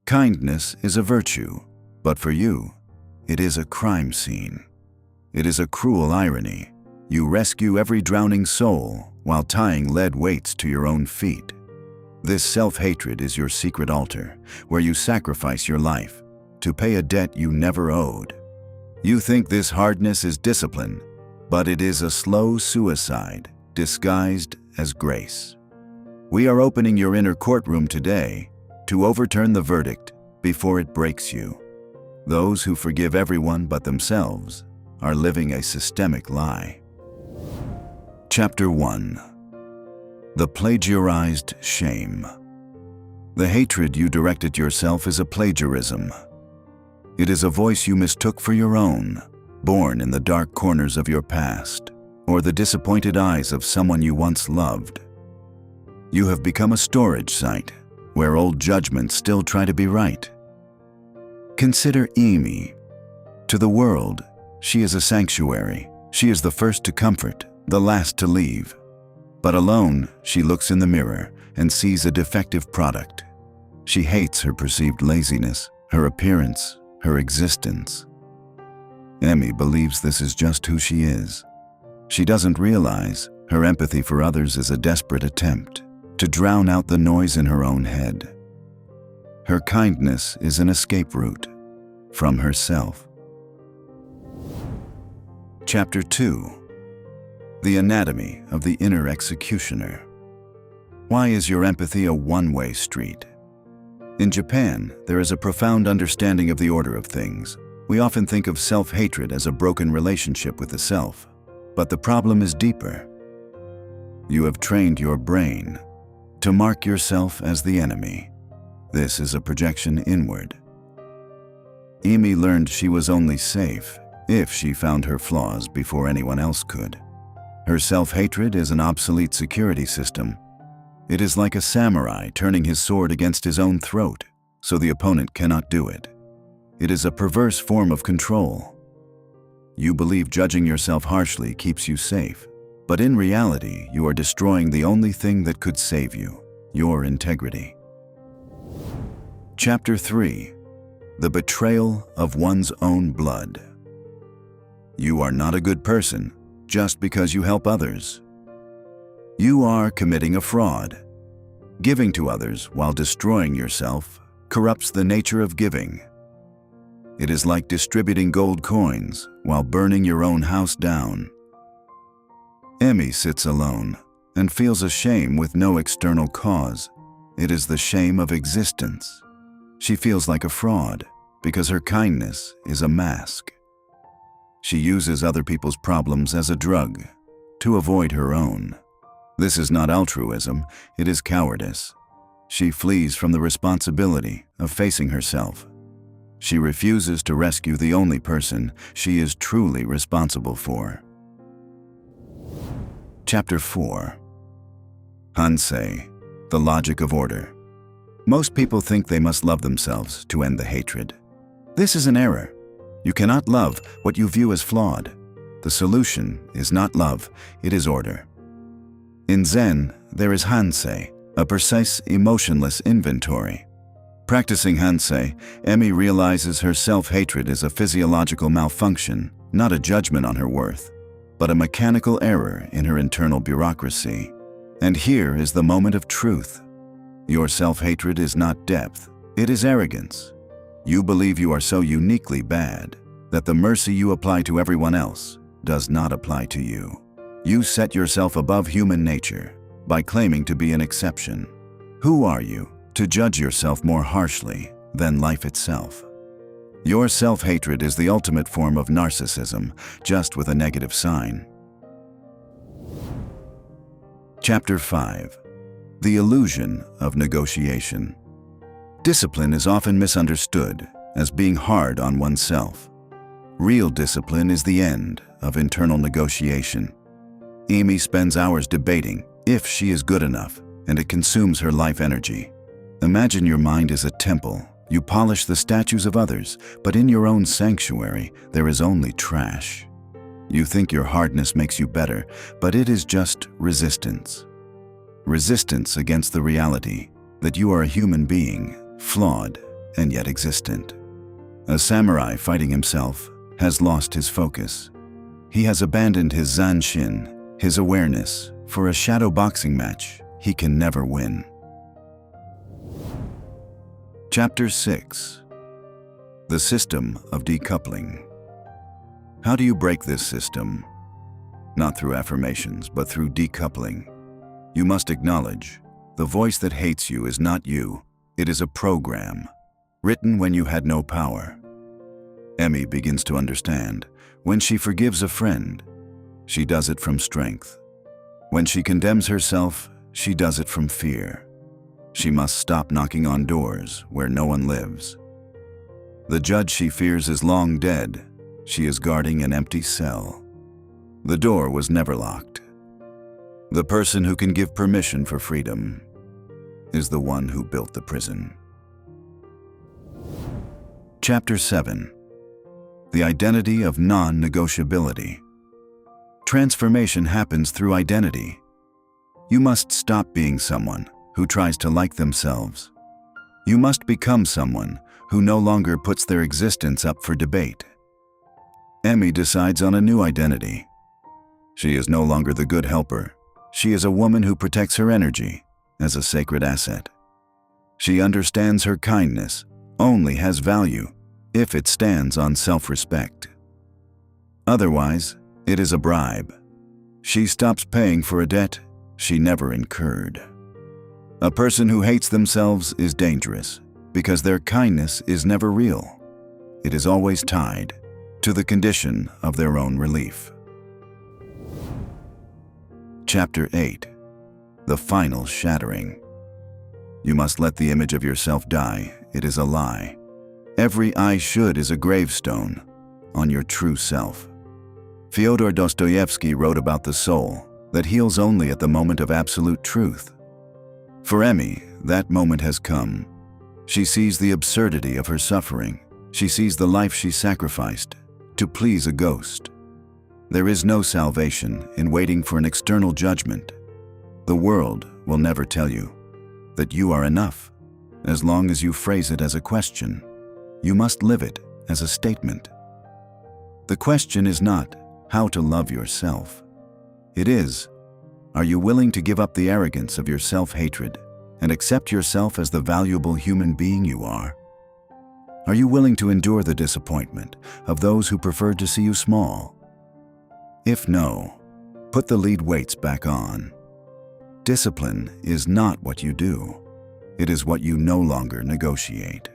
Kindness is a virtue, but for you, it is a crime scene. It is a cruel irony. You rescue every drowning soul while tying lead weights to your own feet. This self-hatred is your secret altar, where you sacrifice your life to pay a debt you never owed. You think this hardness is discipline, but it is a slow suicide disguised as grace. We are opening your inner courtroom today to overturn the verdict before it breaks you. Those who forgive everyone but themselves are living a systemic lie. Chapter 1. The Plagiarized Shame. The hatred you direct at yourself is a plagiarism. It is a voice you mistook for your own, born in the dark corners of your past, or the disappointed eyes of someone you once loved. You have become a storage site where old judgments still try to be right. Consider Amy. To the world, she is a sanctuary. She is the first to comfort, the last to leave. But alone, she looks in the mirror and sees a defective product. She hates her perceived laziness, her appearance, her existence. Amy believes this is just who she is. She doesn't realize her empathy for others is a desperate attempt to drown out the noise in her own head. Her kindness is an escape route from herself. Chapter 2. The Anatomy of the Inner Executioner. Why is your empathy a one-way street? In Japan, there is a profound understanding of the order of things. We often think of self-hatred as a broken relationship with the self, but the problem is deeper. You have trained your brain to mark yourself as the enemy. This is a projection inward. Amy learned she was only safe if she found her flaws before anyone else could. Her self-hatred is an obsolete security system. It is like a samurai turning his sword against his own throat, so the opponent cannot do it. It is a perverse form of control. You believe judging yourself harshly keeps you safe, but in reality, you are destroying the only thing that could save you, your integrity. Chapter 3. The Betrayal of One's Own Blood. You are not a good person just because you help others. You are committing a fraud. Giving to others while destroying yourself corrupts the nature of giving. It is like distributing gold coins while burning your own house down. Amy sits alone and feels a shame with no external cause. It is the shame of existence. She feels like a fraud because her kindness is a mask. She uses other people's problems as a drug to avoid her own. This is not altruism, it is cowardice. She flees from the responsibility of facing herself. She refuses to rescue the only person she is truly responsible for. Chapter 4. Hansei, the Logic of Order. Most people think they must love themselves to end the hatred. This is an error. You cannot love what you view as flawed. The solution is not love, it is order. In Zen, there is Hansei, a precise, emotionless inventory. Practicing Hansei, Emi realizes her self-hatred is a physiological malfunction, not a judgment on her worth, but a mechanical error in her internal bureaucracy. And here is the moment of truth. Your self-hatred is not depth, it is arrogance. You believe you are so uniquely bad that the mercy you apply to everyone else does not apply to you. You set yourself above human nature by claiming to be an exception. Who are you to judge yourself more harshly than life itself? Your self-hatred is the ultimate form of narcissism, just with a negative sign. Chapter 5. The Illusion of Negotiation. Discipline is often misunderstood as being hard on oneself. Real discipline is the end of internal negotiation. Amy spends hours debating if she is good enough, and it consumes her life energy. Imagine your mind is a temple. You polish the statues of others, but in your own sanctuary, there is only trash. You think your hardness makes you better, but it is just resistance. Resistance against the reality that you are a human being, flawed and yet existent. A samurai fighting himself has lost his focus. He has abandoned his zanshin, his awareness, for a shadow boxing match he can never win. Chapter 6. The System of Decoupling. How do you break this system? Not through affirmations, but through decoupling. You must acknowledge, the voice that hates you is not you, it is a program, written when you had no power. Emmy begins to understand. When she forgives a friend, she does it from strength. When she condemns herself, she does it from fear. She must stop knocking on doors where no one lives. The judge she fears is long dead. She is guarding an empty cell. The door was never locked. The person who can give permission for freedom is the one who built the prison. Chapter 7. The Identity of Non-Negotiability. Transformation happens through identity. You must stop being someone who tries to like themselves. You must become someone who no longer puts their existence up for debate. Emmy decides on a new identity. She is no longer the good helper. She is a woman who protects her energy as a sacred asset. She understands her kindness only has value if it stands on self-respect. Otherwise, it is a bribe. She stops paying for a debt she never incurred. A person who hates themselves is dangerous because their kindness is never real. It is always tied to the condition of their own relief. Chapter 8. The Final Shattering. You must let the image of yourself die. It is a lie. Every I should is a gravestone on your true self. Fyodor Dostoevsky wrote about the soul that heals only at the moment of absolute truth. For Emmy, that moment has come. She sees the absurdity of her suffering. She sees the life she sacrificed to please a ghost. There is no salvation in waiting for an external judgment. The world will never tell you that you are enough. As long as you phrase it as a question, you must live it as a statement. The question is not how to love yourself. It is, are you willing to give up the arrogance of your self-hatred and accept yourself as the valuable human being you are? Are you willing to endure the disappointment of those who preferred to see you small? If no, put the lead weights back on. Discipline is not what you do. It is what you no longer negotiate.